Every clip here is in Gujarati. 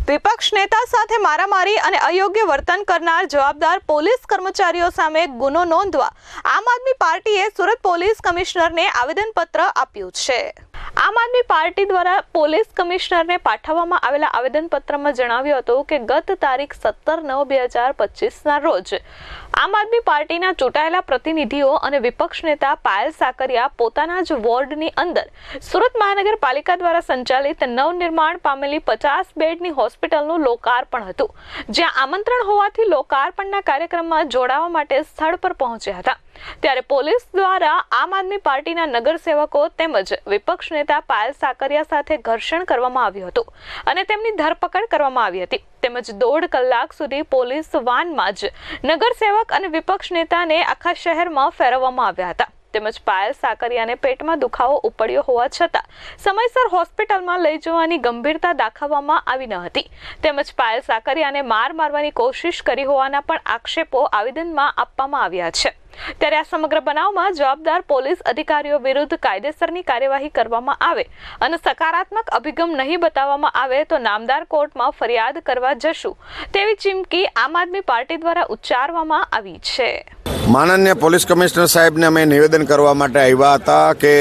વિપક્ષ નેતા સાથે મારામારી અને અયોગ્ય વર્તન કરનાર જવાબદાર પોલીસ કર્મચારીઓ સામે ગુનો નોંધવા આમ આદમી પાર્ટીએ સુરત પોલીસ કમિશનરને આવેદનપત્ર આપ્યું છે। આમ આદમી પાર્ટી દ્વારા પોલીસ કમિશનરને પાઠવવામાં આવેલા આવેદનપત્રમાં જણાવ્યું હતું કે ગત તારીખ 17/9/2025ના રોજ આમ આદમી પાર્ટીના ચૂંટાયેલા પ્રતિનિધિઓ અને વિપક્ષ નેતા પાયલ સાકરિયા પોતાના જ વોર્ડની અંદર સુરત મહાનગરપાલિકા દ્વારા સંચાલિત નવનિર્માણ પામેલી 50 બેડની હોસ્પિટલનું લોકાર્પણ હતું, જ્યાં આમંત્રણ હોવાથી લોકાર્પણના કાર્યક્રમમાં જોડાવા માટે સ્થળ પર પહોંચ્યા હતા। ત્યારે પોલીસ દ્વારા આમ આદમી પાર્ટીના નગરસેવકો તેમજ વિપક્ષ નેતા પાયલ સાકરિયા સાથે ઘર્ષણ કરવામાં આવ્યું હતું અને તેમની ધરપકડ કરવામાં આવી હતી। તેમજ 1.5 કલાક સુધી પોલીસ વાનમાં જ નગરસેવક અને વિપક્ષ નેતાને આખા શહેરમાં ફેરવવામાં આવ્યા હતા। તેમજ પાયલ સાકરિયાને પેટમાં દુખાવો ઉપડ્યો હોવા છતાં સમયસર હોસ્પિટલમાં લઈ જવાની ગંભીરતા દાખવવામાં આવી ન હતી। તેમજ પાયલ સાકરિયાને મારવાની કોશિશ કરી હોવાના પણ આક્ષેપો આવેદનમાં આપવામાં આવ્યા છે। ત્યારે આ સમગ્ર બનાવમાં જવાબદાર પોલીસ અધિકારીઓ વિરુદ્ધ કાયદેસરની કાર્યવાહી કરવામાં આવે અને સકારાત્મક અભિગમ નહીં બતાવવામાં આવે તો નામદાર કોર્ટમાં ફરિયાદ કરવા જશું તેવી ચીમકી આમ આદમી પાર્ટી દ્વારા ઉચ્ચારવામાં આવી છે। માનનીય પોલીસ કમિશનર સાહેબને અમે નિવેદન કરવા માટે આવ્યા હતા કે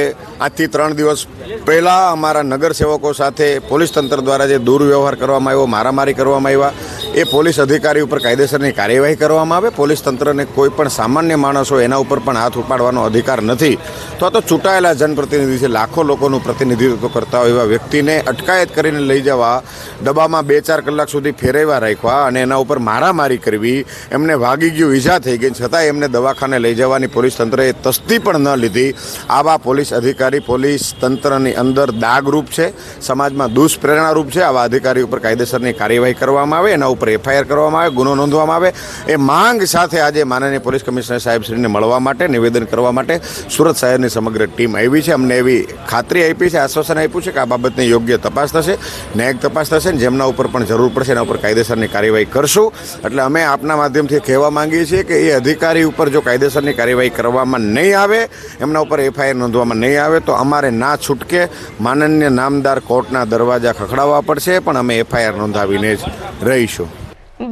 આજથી 3 દિવસ પહેલાં અમારા નગરસેવકો સાથે પોલીસ તંત્ર દ્વારા જે દુર્વ્યવહાર કરવામાં આવ્યો, મારામારી કરવામાં આવ્યા, એ પોલીસ અધિકારી ઉપર કાયદેસરની કાર્યવાહી કરવામાં આવે। પોલીસ તંત્રને કોઈ પણ સામાન્ય માણસ હોય એના ઉપર પણ હાથ ઉપાડવાનો અધિકાર નથી। તો આ તો ચૂંટાયેલા જનપ્રતિનિધિ છે, લાખો લોકોનું પ્રતિનિધિત્વ કરતા હોય એવા વ્યક્તિને અટકાયત કરીને લઈ જવા, ડબ્બામાં 2-4 કલાક સુધી ફેરવ્યા રાખવા અને એના ઉપર મારામારી કરવી, એમને વાગી ગયું, ઈજા થઈ ગઈ, છતાં એમને દવાખાને લઈ જવાની પોલીસ તંત્રએ તસ્દી પણ ન લીધી। આવા પોલીસ અધિકારી પોલીસ તંત્રની અંદર દાગરૂપ છે, સમાજમાં દુષ્પ્રેરણારૂપ છે। આવા અધિકારી ઉપર કાયદેસરની કાર્યવાહી કરવામાં આવે, એના ઉપર FIR કરવામાં આવે, ગુનો નોંધવામાં આવે। એ માંગ સાથે આજે માનનીય પોલીસ કમિશનર સાહેબશ્રીને મળવા માટે, નિવેદન કરવા માટે સુરત શહેરની સમગ્ર ટીમ આવી છે। અમને એવી ખાતરી આપી છે, આશ્વાસન આપ્યું છે કે આ બાબતની યોગ્ય તપાસ થશે, ન્યાયિક તપાસ થશે, જેમના ઉપર પણ જરૂર પડશે એના ઉપર કાયદેસરની કાર્યવાહી કરશું। એટલે અમે આપના માધ્યમથી કહેવા માંગીએ છીએ કે એ અધિકારી ઉપર જો કાયદેસરની કાર્યવાહી કરવામાં નહીં આવે, એમના ઉપર FIR નોંધવામાં નહીં આવે તો અમારે ના છૂટકે માનનીય નામદાર કોર્ટના દરવાજા ખખડાવવા પડશે, પણ અમે FIR નોંધાવીને જ રહીશું।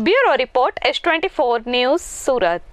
Bureau report S24 news Surat.